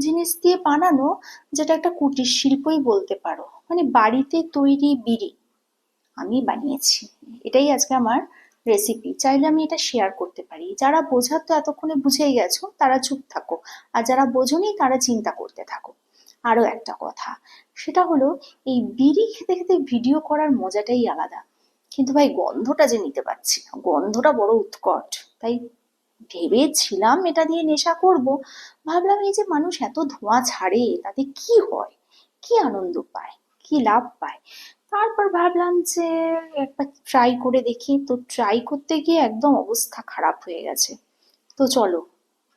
জিনিস দিয়ে বানানো, যেটা একটা কুটির শিল্পই বলতে পারো, মানে বাড়িতে তৈরি বিড়ি আমি বানিয়েছি। এটাই আজকে আমার রেসিপি। চাইলে আমি এটা শেয়ার করতে পারি। যারা বোঝার তো এতক্ষণে বুঝেই গেছো, তারা চুপ থাকো। আর যারা বোঝোনি তারা চিন্তা করতে থাকো। আরো একটা কথা, সেটা হলো এই বিড়ি খেতে খেতে ভিডিও করার মজাটাই আলাদা। কিন্তু ভাই গন্ধটা যে নিতে পারছি না, গন্ধটা বড় উৎকট। তাই ভেবেছিলাম এটা দিয়ে নেশা করব। ভাবলাম এই যে মানুষ এত ধোঁয়া ছাড়ে তাতে কি হয়, কি আনন্দ পায়, কি লাভ পায়। তারপর ভাবলাম যে একবার ট্রাই করে দেখি। তো ট্রাই করতে গিয়ে একদম অবস্থা খারাপ হয়ে গেছে। তো চলো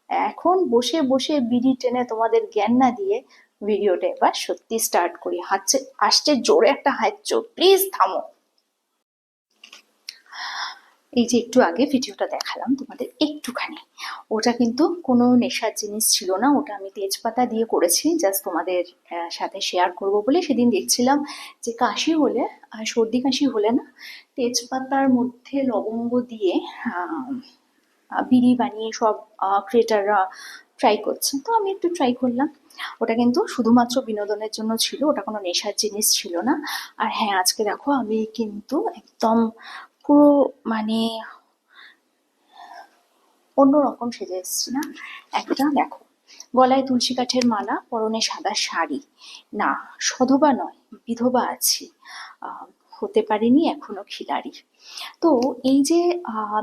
এখন বসে বসে বিড়ি টেনে তোমাদের জ্ঞান না দিয়ে ভিডিওটা এবার সত্যি স্টার্ট করি। হাঁচছে, আসছে জোরে একটা হাঁচছো, প্লিজ থামো। এই যে একটু আগে ভিডিওটা দেখালাম তোমাদের একটুখানি, ওটা কিন্তু কোনো নেশার জিনিস ছিল না। ওটা আমি তেজপাতা দিয়ে করেছি, জাস্ট তোমাদের সাথে শেয়ার করব বলে। সেদিন দেখছিলাম যে কাশি হলে, সর্দি কাশি হলে না, তেজপাতার মধ্যে লবঙ্গ দিয়ে বিড়ি বানিয়ে সব ক্রিয়েটাররা ট্রাই করছে। তো আমি একটু ট্রাই করলাম। ওটা কিন্তু শুধুমাত্র বিনোদনের জন্য ছিল, ওটা কোনো নেশার জিনিস ছিল না। আর হ্যাঁ, আজকে দেখো আমি কিন্তু একদম পুরো মানে অন্যরকম সেজে এসেছি না। একটা দেখো, গলায় তুলসী কাঠের মালা, পরনে সাদা শাড়ি। না, সধবা নয়, বিধবা আছি। আহ, হতে পারিনি এখনো খিলাড়ি। তো এই যে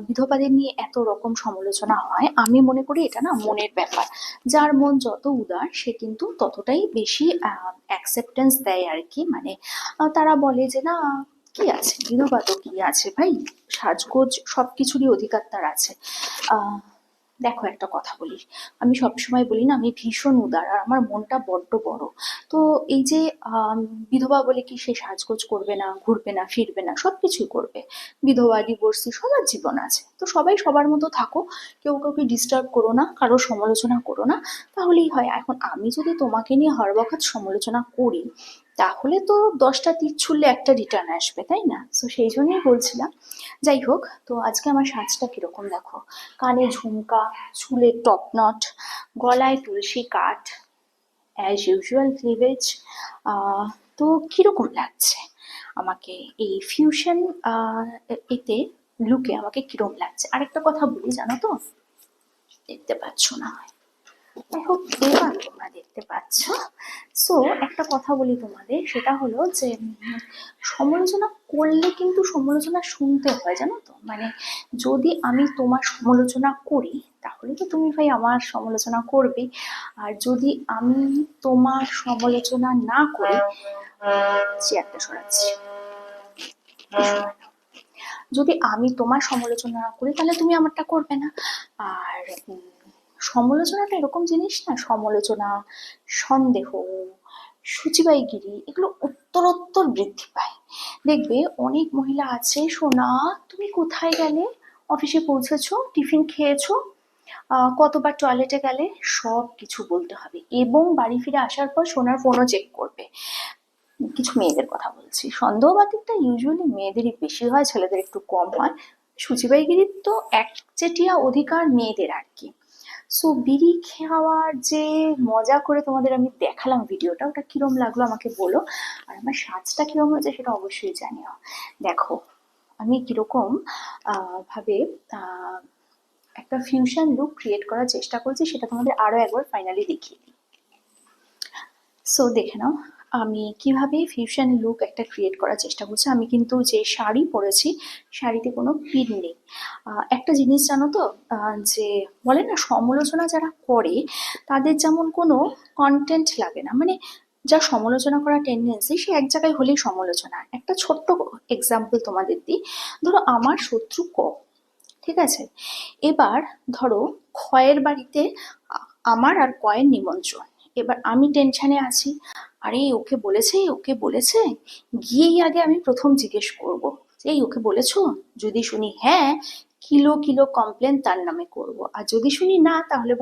বিধবাদের নিয়ে এত রকম সমালোচনা হয়, আমি মনে করি এটা না মনের ব্যাপার। যার মন যত উদার সে কিন্তু ততটাই বেশি অ্যাকসেপ্টেন্স দেয় আর কি। মানে তারা বলে যে না, কি আছে, বিধবা তো কি আছে ভাই, সাজগোজ সবকিছুরই অধিকার তার আছে। আহ দেখো একটা কথা বলি, আমি সবসময় বলি না আমি ভীষণ উদার আর আমার মনটা বড্ড বড়। তো এই যে বিধবা বলে কি সে সাজগোজ করবে না, ঘুরবে না, ফিরবে না, সবকিছুই করবে। বিধবা, ডিভোর্সি, সবার জীবন আছে, তো সবাই সবার মতো থাকো। কেউ কাউকে ডিস্টার্ব করো না, কারো সমালোচনা করো না, তাহলেই হয়। এখন আমি যদি তোমাকে নিয়ে হর বখত সমালোচনা করি, তাহলে তো 10টা তীর ছুড়লে একটা রিটার্ন আসবে, তাই না? তো সেই জন্যই বলছিলাম। যাই হোক, তো আজকে আমার সাজটা কিরকম দেখো, কানে ঝুমকা, চুলে টপ নট, গলায় তুলসী কাঠ, অ্যাজ ইউজুয়াল ক্লিভেজ। তো কিরকম লাগছে আমাকে এই ফিউশন এতে, লুকে আমাকে কিরকম লাগছে? আরেকটা কথা বলি, জানো তো, দেখতে পাচ্ছ না, যাই হোক এবার তোমরা দেখতে পাচ্ছ। সো একটা কথা বলি তোমাদের, সেটা হলো যে সমালোচনা করলে কিন্তু সমালোচনা শুনতে হয়, জানো তো। মানে যদি আমি তোমার সমালোচনা করি, তাহলে তো তুমি ভাই আমার সমালোচনা করবে। আর যদি আমি তোমার সমালোচনা না করি, চেয়ারটা সরাচ্ছি, যদি আমি তোমার সমালোচনা না করি তাহলে তুমি আমারটা করবে না। আর সমালোচনাটা এরকম জিনিস না, সমালোচনা, সন্দেহ, শুচিবাইগিরি, এগুলো উত্তরোত্তর বৃদ্ধি পায়। দেখবে অনেক মহিলা আছে, সোনা তুমি কোথায় গেলে, অফিসে পৌঁছেছো, টিফিন খেয়েছো, কতবার টয়লেটে গেলে, সব কিছু বলতে হবে। এবং বাড়ি ফিরে আসার পর সোনার ফোনও চেক করবে। কিছু মেয়েদের কথা বলছি, সন্দেহবাতিকটা ইউজুয়ালি মেয়েদেরই বেশি হয়, ছেলেদের একটু কম হয়। শুচিবাইগিরির তো একচেটিয়া অধিকার মেয়েদের আর কি। সো বিড়ি খাওয়ার যে মজা করে তোমাদের আমি দেখালাম ভিডিওটা, ওটা কিরম লাগলো আমাকে বলো। আর আমার সাজটা কিরম হয়েছে সেটা অবশ্যই জানিও। দেখো আমি কিরকম ভাবে আহ একটা ফিউশন লুক ক্রিয়েট করার চেষ্টা করছি, সেটা তোমাদের আরো একবার ফাইনালি দেখিয়ে দিই। সো দেখে নাও আমি কিভাবে ফিউশন লুক একটা ক্রিয়েট করার চেষ্টা করছি। আমি কিন্তু যে শাড়ি পরেছি, শাড়িতে কোনো পিন নেই। একটা জিনিস জানো তো, যে বলে না সমালোচনা যারা করে তাদের যেমন কোনো কন্টেন্ট লাগে না, মানে যা সমালোচনা করার টেন্ডেন্সি সে এক জায়গায় হলেই সমালোচনা। একটা ছোট্ট এক্সাম্পল তোমাদের দিই। ধরো আমার শত্রু ক, ঠিক আছে, এবার ধরো ক্ষয়ের বাড়িতে আমার আর কয়ের নিমন্ত্রণ। এবার আমি টেনশনে আছি, আরে ওকে বলেছে, ওকে বলেছে, গিয়েই আগে আমি প্রথম জিজ্ঞেস করব, এই ওকে বলেছো? যদি শুনি হ্যাঁ, কিলো কিলো কমপ্লেন তার নামে করব। আর যদি শুনি না, তাহলে